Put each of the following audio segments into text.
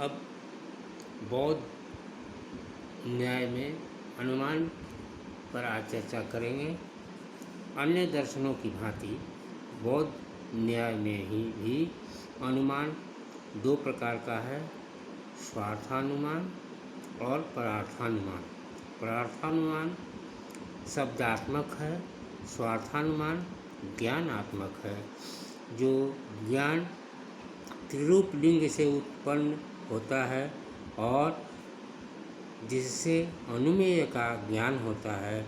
अब बौद्ध न्याय में अनुमान पर आज चर्चा करेंगे। अन्य दर्शनों की भांति बौद्ध न्याय में भी अनुमान दो प्रकार का है, स्वार्थानुमान और परार्थानुमान। परार्थानुमान शब्दात्मक है, स्वार्थानुमान ज्ञानात्मक है। जो ज्ञान त्रिरूप लिंग से उत्पन्न होता है और जिससे अनुमेय का ज्ञान होता है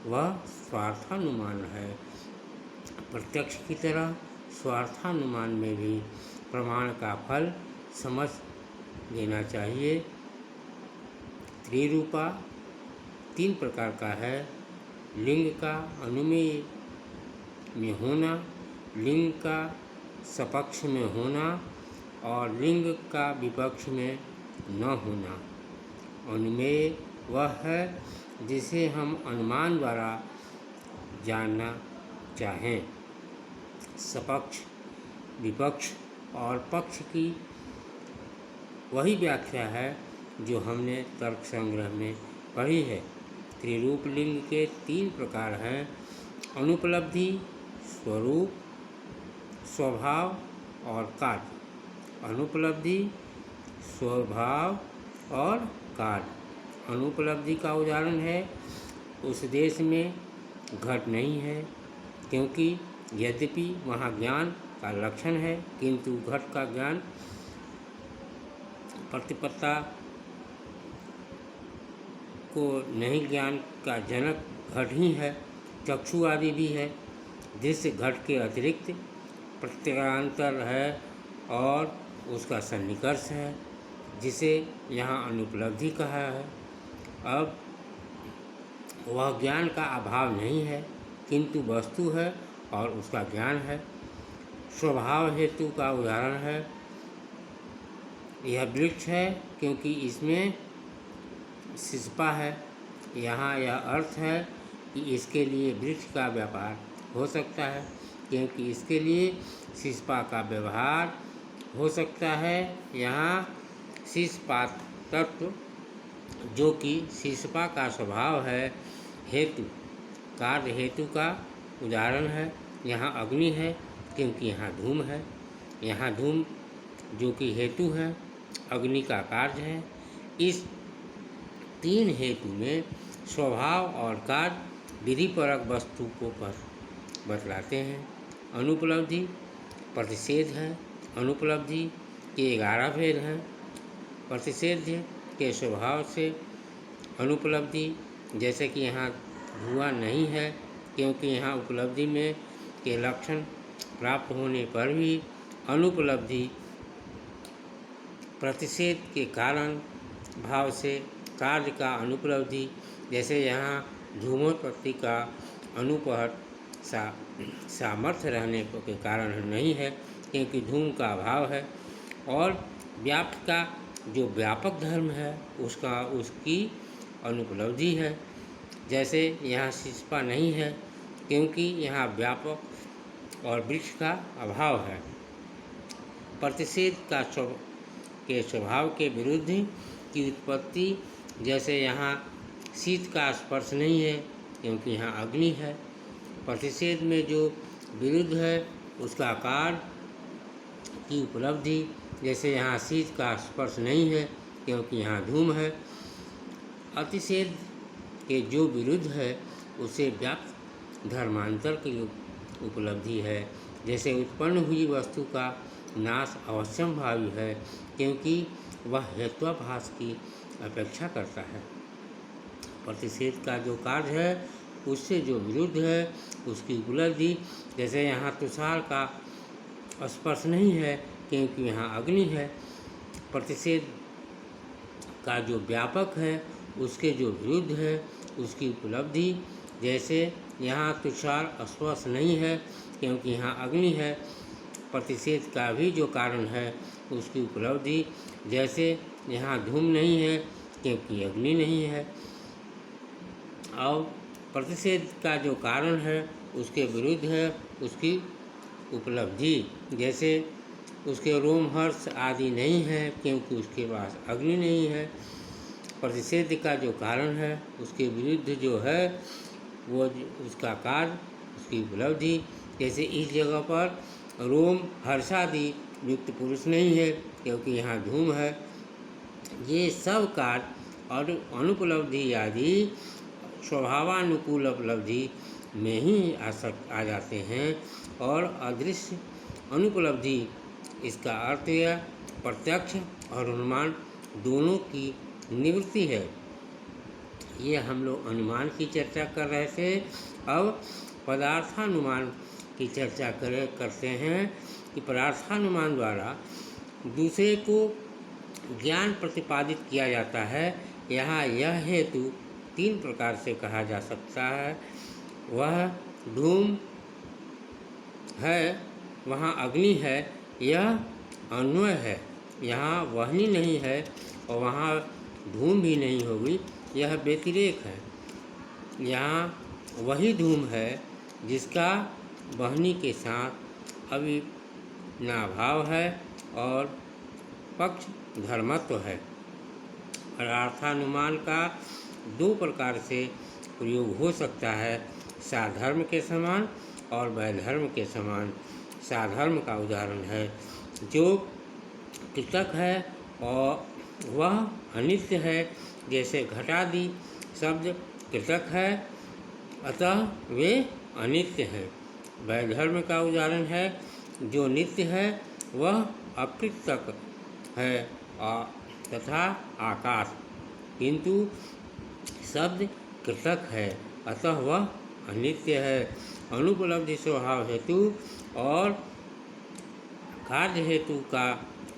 वह स्वार्थानुमान है। प्रत्यक्ष की तरह स्वार्थानुमान में भी प्रमाण का फल समझ लेना चाहिए। त्रिरूपा तीन प्रकार का है, लिंग का अनुमेय में होना, लिंग का सपक्ष में होना और लिंग का विपक्ष में न होना। अनुमेय वह है जिसे हम अनुमान द्वारा जानना चाहें। सपक्ष, विपक्ष और पक्ष की वही व्याख्या है जो हमने तर्क संग्रह में पढ़ी है। त्रिरूप लिंग के तीन प्रकार हैं, अनुपलब्धि, स्वरूप, स्वभाव और कार्य। अनुपलब्धि, स्वभाव और कार्य। अनुपलब्धि का उदाहरण है, उस देश में घट नहीं है, क्योंकि यद्यपि वहाँ ज्ञान का लक्षण है किंतु घट का ज्ञान प्रतिपत्ता को नहीं, ज्ञान का जनक घट ही है। चक्षु आदि भी है, दृश्य घट के अतिरिक्त प्रत्यगांतर है और उसका सन्निकर्ष है, जिसे यहाँ अनुपलब्धि कहा है। अब वह ज्ञान का अभाव नहीं है किंतु वस्तु है और उसका ज्ञान है। स्वभाव हेतु का उदाहरण है, यह वृक्ष है क्योंकि इसमें सिसपा है। यहाँ यह अर्थ है कि इसके लिए वृक्ष का व्यापार हो सकता है, क्योंकि इसके लिए सिसपा का व्यवहार हो सकता है। यहाँ सिसपा तत्व जो कि सिसपा का स्वभाव है, हेतु कार्य हेतु का उदाहरण है। यहाँ अग्नि है क्योंकि यहाँ धूम है। यहाँ धूम जो कि हेतु है, अग्नि का कार्य है। इस तीन हेतु में स्वभाव और कार्य विधिपरक वस्तु को बतलाते हैं। अनुपलब्धि प्रतिषेध है। अनुपलब्धि के 11 भेद हैं। प्रतिषेध के स्वभाव से अनुपलब्धि, जैसे कि यहाँ धुआं नहीं है क्योंकि यहाँ उपलब्धि में के लक्षण प्राप्त होने पर भी अनुपलब्धि प्रतिषेध के कारण भाव से कार्य का अनुपलब्धि, जैसे यहाँ धूमोत्पत्ति का अनुपहत सामर्थ्य रहने के कारण नहीं है क्योंकि धूम का अभाव है। और व्याप्त का जो व्यापक धर्म है उसकी अनुपलब्धि है, जैसे यहाँ सिसपा नहीं है क्योंकि यहाँ व्यापक और वृक्ष का अभाव है। प्रतिषेध के स्वभाव के विरुद्ध की उत्पत्ति, जैसे यहाँ शीत का स्पर्श नहीं है क्योंकि यहाँ अग्नि है। प्रतिषेध में जो विरुद्ध है उसका कार्य की उपलब्धि, जैसे यहाँ शीत का स्पर्श नहीं है क्योंकि यहाँ धूम है। अतिषेध के जो विरुद्ध है उसे व्याप्त धर्मांतर की उपलब्धि है, जैसे उत्पन्न हुई वस्तु का नाश अवश्यंभावी है क्योंकि वह हेत्वाभास की अपेक्षा करता है। प्रतिषेध का जो कार्य है उससे जो विरुद्ध है उसकी उपलब्धि, जैसे यहाँ तुषार का स्पर्श नहीं है क्योंकि यहाँ अग्नि है। प्रतिषेध का जो व्यापक है उसके जो विरुद्ध है उसकी उपलब्धि, जैसे यहाँ तुषार स्पर्श नहीं है क्योंकि यहाँ अग्नि है। प्रतिषेध का भी जो कारण है उसकी उपलब्धि, जैसे यहाँ धूम नहीं है क्योंकि अग्नि नहीं है। और प्रतिषेध का जो कारण है उसके विरुद्ध है उसकी उपलब्धि, जैसे उसके रोमहर्ष आदि नहीं है, क्योंकि उसके पास अग्नि नहीं है। प्रतिषेध का जो कारण है उसके विरुद्ध जो है वो उसका कार्य, उसकी उपलब्धि। जैसे इस जगह पर रोम हर्षादि युक्त पुरुष नहीं है, क्योंकि यहाँ धूम है। ये सब कार्य और अनुपलब्धि आदि स्वभावानुकूल उपलब्धि में ही आ जाते हैं। और अदृश्य अनुपलब्धि, इसका अर्थ यह प्रत्यक्ष और अनुमान दोनों की निवृत्ति है। ये हम लोग अनुमान की चर्चा कर रहे थे। अब पदार्थानुमान की चर्चा करते हैं कि पदार्थानुमान द्वारा दूसरे को ज्ञान प्रतिपादित किया जाता है। यहाँ यह हेतु 3 प्रकार से कहा जा सकता है। वह धूम है, वहाँ अग्नि है, यह अन्वय है। यहाँ वहनी नहीं है और वहाँ धूम भी नहीं होगी, यह व्यतिरेक है। यहाँ वही धूम है जिसका वहनी के साथ अविनाभाव है और पक्ष धर्मत्व है। पदार्थानुमान का 2 प्रकार से प्रयोग हो सकता है, साधर्म के समान और वैधर्म के समान। साधर्म का उदाहरण है जो कृतक है और वह अनित्य है, जैसे घटादि शब्द कृतक है, अतः वे अनित्य हैं। वैधर्म का उदाहरण है जो नित्य है, वह अकृतक है तथा आकाश, किंतु शब्द कृतक है, अतः वह अनित्य है। अनुपलब्धि स्वभाव हेतु और कार्य हेतु का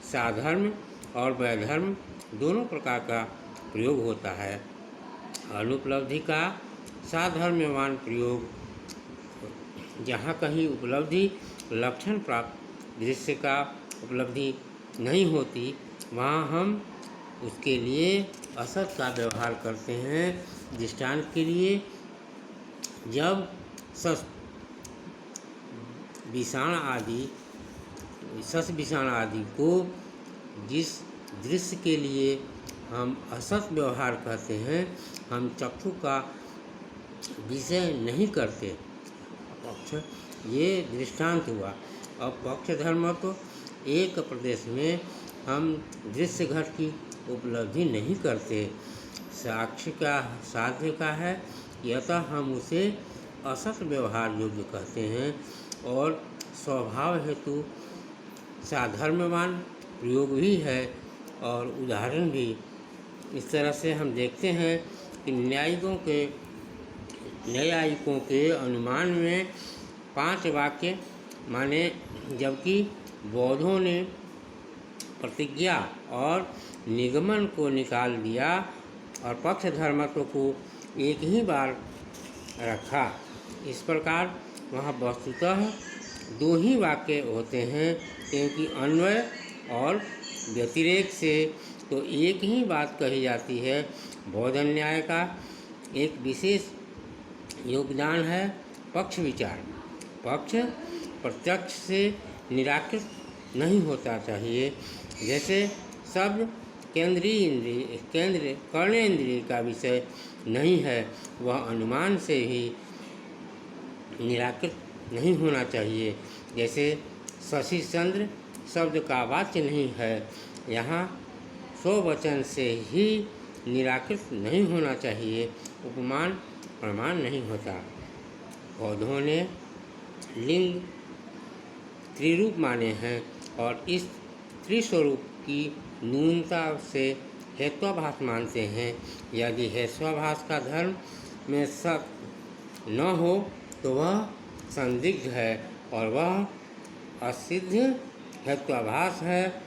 साधर्म और वैधर्म दोनों प्रकार का प्रयोग होता है। अनुपलब्धि का साधर्म्यमान प्रयोग, जहाँ कहीं उपलब्धि लक्षण प्राप्त दृश्य का उपलब्धि नहीं होती, वहाँ हम उसके लिए असत का व्यवहार करते हैं। दृष्टांत के लिए, जब सस विषाण आदि को जिस दृश्य के लिए हम असत व्यवहार करते हैं, हम चक्षु का विषय नहीं करते। पक्ष, ये दृष्टांत हुआ। अब पक्ष धर्म तो एक प्रदेश में हम दृश्य घट की उपलब्धि नहीं करते। साक्ष्य का साध्य का है कि अतः हम उसे असत व्यवहार योग्य कहते हैं। और स्वभाव हेतु साधर्म्यमान प्रयोग भी है और उदाहरण भी। इस तरह से हम देखते हैं कि न्यायिकों के अनुमान में 5 वाक्य माने, जबकि बौद्धों ने प्रतिज्ञा और निगमन को निकाल दिया और पक्ष धर्मत्व को एक ही बार रखा। इस प्रकार वहाँ वस्तुतः 2 ही वाक्य होते हैं, क्योंकि अन्वय और व्यतिरेक से तो एक ही बात कही जाती है। बौद्ध न्याय का एक विशेष योगदान है पक्ष विचार। पक्ष प्रत्यक्ष से निराकृत नहीं होता चाहिए। जैसे शब्द कर्णेंद्रिय का विषय नहीं है, वह अनुमान से ही निराकृत नहीं होना चाहिए। जैसे शशि चंद्र शब्द का वाच्य नहीं है, यहाँ स्ववचन से ही निराकृत नहीं होना चाहिए, उपमान प्रमाण नहीं होता। बौद्धों ने लिंग त्रिरूप माने हैं और इस त्रिस्वरूप की न्यूनता से हेत्वाभास मानते हैं। यदि हेत्वाभास का धर्म में सत न हो तो वह संदिग्ध है और वह असिद्ध हेत्वाभास है।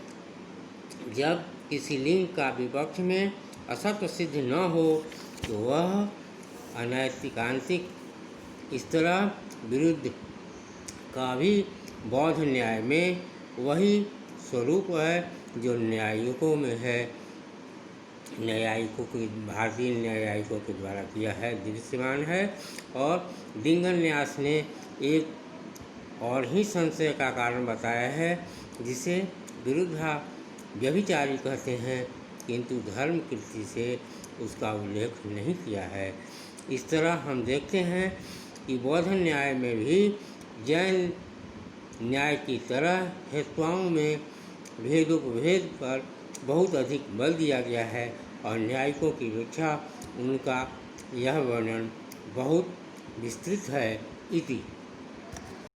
जब किसी लिंग का विपक्ष में असत्व सिद्ध न हो तो वह अनैतिकांतिक। इस तरह विरुद्ध का भी बौद्ध न्याय में वही स्वरूप है जो न्यायिकों में है। भारतीय न्यायिकों के द्वारा किया है, दृश्यमान है। और दिंगन न्यास ने एक और ही संशय का कारण बताया है, जिसे विरुद्धा व्यभिचारी कहते हैं, किंतु धर्म कृति से उसका उल्लेख नहीं किया है। इस तरह हम देखते हैं कि बौद्ध न्याय में भी जैन न्याय की तरह हेतुओं में भेदोपभेद पर बहुत अधिक बल दिया गया है और न्यायिकों की व्याख्या उनका यह वर्णन बहुत विस्तृत है। इति।